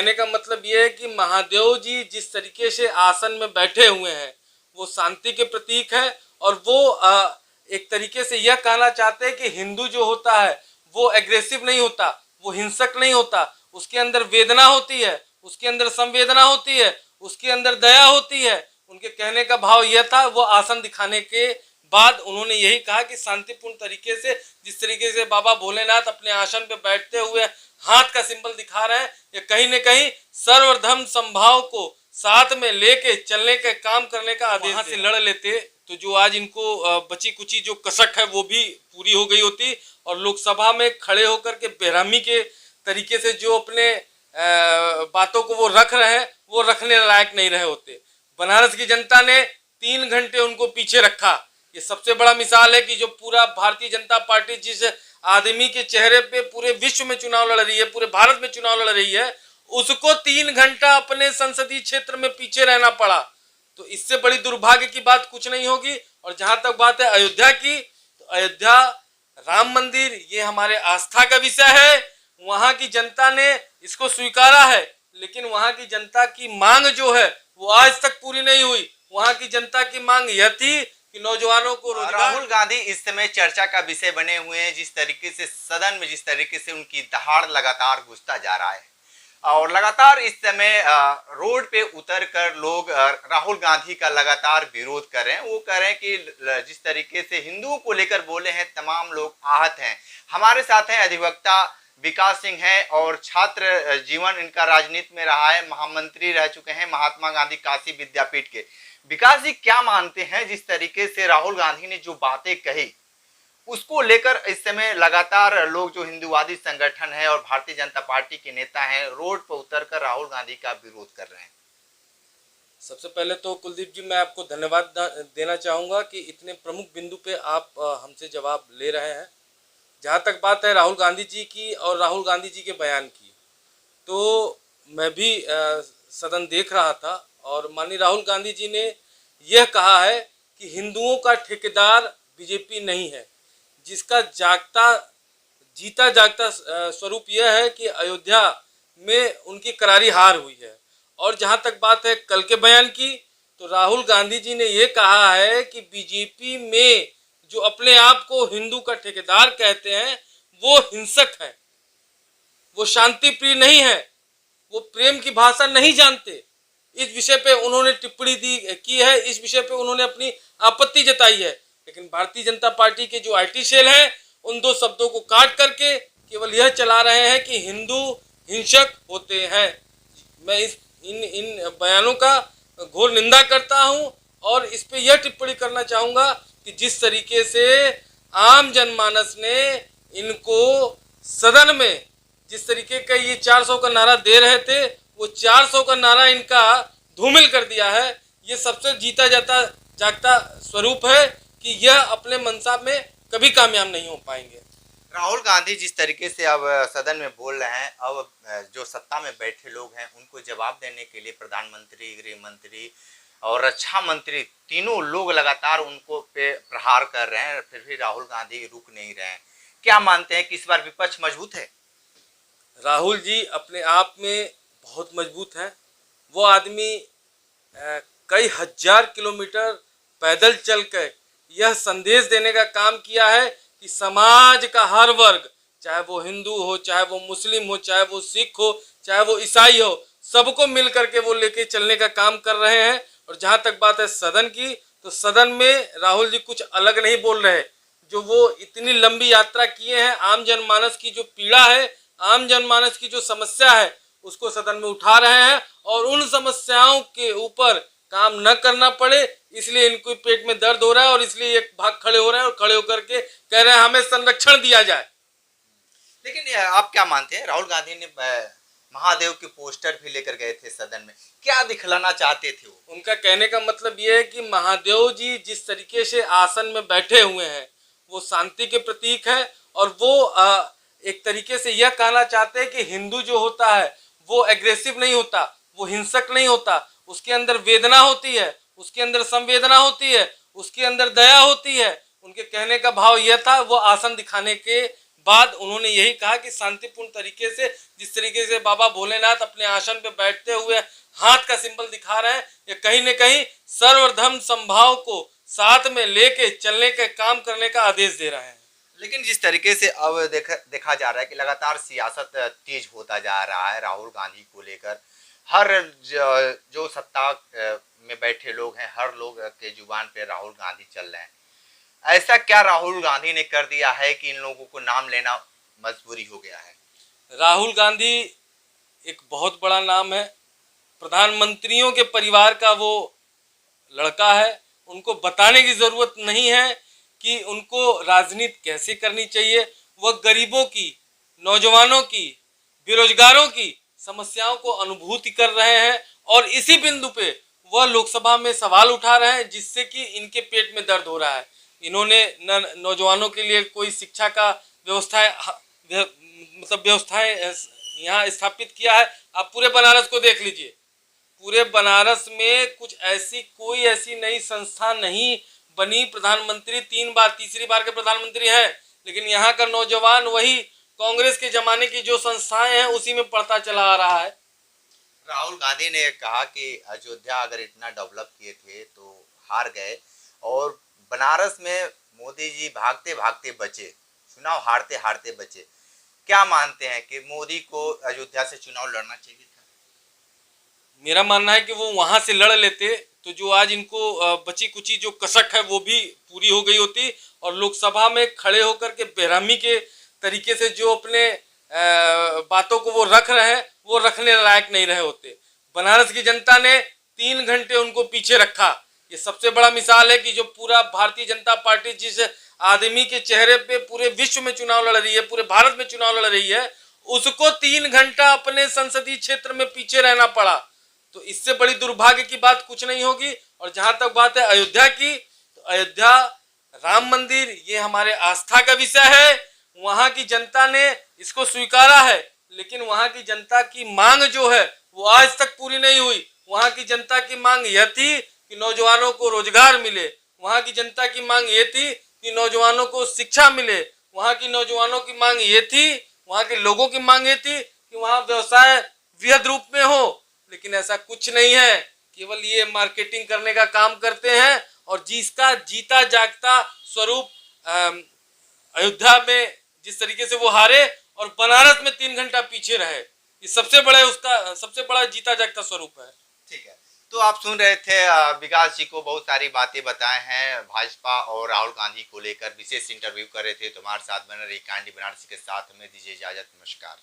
कहने का मतलब ये है कि महादेव जी जिस तरीके से आसन में बैठे हुए हैं वो शांति के प्रतीक है, और वो एक तरीके से यह कहना चाहते हैं कि हिंदू जो होता है वो एग्रेसिव नहीं होता, वो हिंसक नहीं होता, उसके अंदर वेदना होती है, उसके अंदर संवेदना होती है, उसके अंदर दया होती है। उनके कहने का भाव यह था। वो आसन दिखाने के बाद उन्होंने यही कहा कि शांतिपूर्ण तरीके से, जिस तरीके से बाबा भोलेनाथ अपने आसन पे बैठते हुए हाथ का सिंबल दिखा रहे हैं, ये कहीं न कहीं सर्वधर्म संभाव को साथ में लेके चलने के काम करने का आदेश। वहां से लड़ लेते तो जो आज इनको बची कुची जो कसक है वो भी पूरी हो गई होती, और लोकसभा में खड़े होकर के बेरहमी के तरीके से जो अपने बातों को वो रख रहे हैं वो रखने लायक नहीं रहे होते। बनारस की जनता ने 3 घंटे उनको पीछे रखा। ये सबसे बड़ा मिसाल है कि जो पूरा भारतीय जनता पार्टी जिस आदमी के चेहरे पे पूरे विश्व में चुनाव लड़ रही है, पूरे भारत में चुनाव लड़ रही है, उसको 3 घंटा अपने संसदीय क्षेत्र में पीछे रहना पड़ा। तो इससे बड़ी दुर्भाग्य की बात कुछ नहीं होगी। और जहां तक बात है अयोध्या की, तो अयोध्या राम मंदिर ये हमारे आस्था का विषय है। वहां की जनता ने इसको स्वीकारा है, लेकिन वहां की जनता की मांग जो है वो आज तक पूरी नहीं हुई। वहां की जनता की मांग यह थी कि नौजवानों को रोजगार। राहुल गांधी इस समय चर्चा का विषय बने हुए हैं। जिस तरीके से सदन में जिस तरीके से उनकी दहाड़ लगातार घुसता जा रहा है, और लगातार इस समय रोड पे उतर कर लोग राहुल गांधी का लगातार विरोध कर रहे हैं। वो कह रहे हैं कि जिस तरीके से हिंदुओं को लेकर बोले हैं तमाम लोग आहत हैं। हमारे साथ हैं अधिवक्ता विकास सिंह है, और छात्र जीवन इनका राजनीति में रहा है, महामंत्री रह चुके हैं महात्मा गांधी काशी विद्यापीठ के। विकास जी, क्या मानते हैं जिस तरीके से राहुल गांधी ने जो बातें कही उसको लेकर इस समय लगातार लोग जो हिंदूवादी संगठन है और भारतीय जनता पार्टी के नेता हैं रोड पर उतरकर राहुल गांधी का विरोध कर रहे हैं? सबसे पहले तो कुलदीप जी मैं आपको धन्यवाद देना चाहूँगा कि इतने प्रमुख बिंदु पे आप हमसे जवाब ले रहे हैं। जहाँ तक बात है राहुल गांधी जी की और राहुल गांधी जी के बयान की, तो मैं भी सदन देख रहा था, और माननीय राहुल गांधी जी ने यह कहा है कि हिंदुओं का ठेकेदार बीजेपी नहीं है, जिसका जीता जागता स्वरूप यह है कि अयोध्या में उनकी करारी हार हुई है। और जहाँ तक बात है कल के बयान की, तो राहुल गांधी जी ने ये कहा है कि बीजेपी में जो अपने आप को हिंदू का ठेकेदार कहते हैं वो हिंसक है, वो शांति प्रिय नहीं है, वो प्रेम की भाषा नहीं जानते। इस विषय पे उन्होंने टिप्पणी की है, इस विषय पे उन्होंने अपनी आपत्ति जताई है। लेकिन भारतीय जनता पार्टी के जो आईटी सेल हैं उन 2 शब्दों को काट करके केवल यह चला रहे हैं कि हिंदू हिंसक होते हैं। मैं इन बयानों का घोर निंदा करता हूं, और इस पे यह टिप्पणी करना चाहूँगा कि जिस तरीके से आम जनमानस ने इनको सदन में जिस तरीके का ये 400 का नारा दे रहे थे, वो 400 का नारा इनका धूमिल कर दिया है। ये सबसे जीता जागता स्वरूप है कि यह अपने मंशा में कभी कामयाब नहीं हो पाएंगे। राहुल गांधी जिस तरीके से अब सदन में बोल रहे हैं, अब जो सत्ता में बैठे लोग हैं उनको जवाब देने के लिए प्रधानमंत्री, गृह मंत्री और रक्षा मंत्री तीनों लोग लगातार उनको पे प्रहार कर रहे हैं, फिर भी राहुल गांधी रुक नहीं रहे हैं। क्या मानते हैं कि इस बार विपक्ष मजबूत है? राहुल जी अपने आप में बहुत मजबूत हैं। वो आदमी कई हजार किलोमीटर पैदल चल कर यह संदेश देने का काम किया है कि समाज का हर वर्ग, चाहे वो हिंदू हो, चाहे वो मुस्लिम हो, चाहे वो सिख हो, चाहे वो ईसाई हो, सबको मिल करके वो लेके चलने का काम कर रहे हैं। और जहाँ तक बात है सदन की, तो सदन में राहुल जी कुछ अलग नहीं बोल रहे। जो वो इतनी लंबी यात्रा किए हैं, आम जनमानस की जो पीड़ा है, आम जनमानस की जो समस्या है, उसको सदन में उठा रहे हैं, और उन समस्याओं के ऊपर काम न करना पड़े इसलिए इनको पेट में दर्द हो रहा है, और इसलिए एक भाग खड़े हो रहे हैं और खड़े होकर के कह रहे हैं हमें संरक्षण दिया जाए। लेकिन आप क्या मानते हैं, राहुल गांधी ने महादेव के पोस्टर भी लेकर गए थे सदन में, क्या दिखलाना चाहते थे वो? उनका कहने का मतलब ये है कि महादेव जी जिस तरीके से आसन में बैठे हुए हैं वो शांति के प्रतीक है, और वो एक तरीके से यह कहना चाहते हैं कि हिंदू जो होता है वो एग्रेसिव नहीं होता, वो हिंसक नहीं होता, उसके अंदर वेदना होती है, उसके अंदर संवेदना होती है, उसके अंदर दया होती है। उनके कहने का भाव यह था। वो आसन दिखाने के बाद उन्होंने यही कहा कि शांतिपूर्ण तरीके से, जिस तरीके से बाबा भोलेनाथ अपने आसन पे बैठते हुए हाथ का सिंबल दिखा रहे हैं, ये कहीं न कहीं सर्वधर्म समभाव को साथ में लेके चलने के काम करने का आदेश दे रहे हैं। लेकिन जिस तरीके से अब देखा जा रहा है कि लगातार सियासत तेज होता जा रहा है राहुल गांधी को लेकर, हर जो सत्ता में बैठे लोग हैं, हर लोग के जुबान पे राहुल गांधी चल रहे हैं। ऐसा क्या राहुल गांधी ने कर दिया है कि इन लोगों को नाम लेना मजबूरी हो गया है? राहुल गांधी एक बहुत बड़ा नाम है, प्रधानमंत्रियों के परिवार का वो लड़का है। उनको बताने की ज़रूरत नहीं है कि उनको राजनीति कैसे करनी चाहिए। वह गरीबों की, नौजवानों की, बेरोजगारों की समस्याओं को अनुभूति कर रहे हैं और इसी बिंदु पे वह लोकसभा में सवाल उठा रहे हैं, जिससे कि इनके पेट में दर्द हो रहा है। इन्होंने न नौजवानों के लिए कोई शिक्षा का व्यवस्थाएं यहाँ स्थापित किया है। आप पूरे बनारस को देख लीजिए, पूरे बनारस में कुछ कोई ऐसी नई संस्था नहीं बनी। प्रधानमंत्री 3 बार, तीसरी बार के प्रधानमंत्री हैं, लेकिन यहाँ का नौजवान वही कांग्रेस के जमाने की जो संस्थाएं हैं उसी में पढ़ता चला आ रहा है। राहुल गांधी ने कहा कि अयोध्या अगर इतना डेवलप किए थे तो हार गए, और बनारस में मोदी जी भागते भागते बचे, चुनाव हारते हारते बचे। क्या मानते हैं कि मोदी को अयोध्या से चुनाव लड़ना चाहिए था? मेरा मानना है कि वो वहां से लड़ लेते तो जो आज इनको बची कुची जो कसक है वो भी पूरी हो गई होती, और लोकसभा में खड़े होकर के बेरहमी के तरीके से जो अपने बातों को वो रख रहे हैं वो रखने लायक नहीं रहे होते। बनारस की जनता ने 3 घंटे उनको पीछे रखा। ये सबसे बड़ा मिसाल है कि जो पूरा भारतीय जनता पार्टी जिस आदमी के चेहरे पे पूरे विश्व में चुनाव लड़ रही है, पूरे भारत में चुनाव लड़ रही है, उसको 3 घंटा अपने संसदीय क्षेत्र में पीछे रहना पड़ा। तो इससे बड़ी दुर्भाग्य की बात कुछ नहीं होगी। और जहां तक बात है अयोध्या की, तो अयोध्या राम मंदिर ये हमारे आस्था का विषय है। वहां की जनता ने इसको स्वीकारा है, लेकिन वहां की जनता की मांग जो है वो आज तक पूरी नहीं हुई। वहां की जनता की मांग यह थी कि नौजवानों को रोजगार मिले, वहां की जनता की मांग ये थी कि नौजवानों को शिक्षा मिले, वहां की नौजवानों की मांग ये थी, वहां के लोगों की मांग ये थी कि वहां व्यवसाय वृहद रूप में हो। लेकिन ऐसा कुछ नहीं है, केवल ये मार्केटिंग करने का काम करते हैं। और जिसका जीता जागता स्वरूप अयोध्या में जिस तरीके से वो हारे और बनारस में 3 घंटा पीछे रहे, ये सबसे बड़ा जीता जागता स्वरूप है। ठीक है, तो आप सुन रहे थे विकास जी को बहुत सारी बातें बताए हैं भाजपा और राहुल गांधी को लेकर, विशेष इंटरव्यू कर रहे थे। तुम्हारे साथ बने रही कैंडी बनारसी के साथ, हमें दीजिए इजाजत, नमस्कार।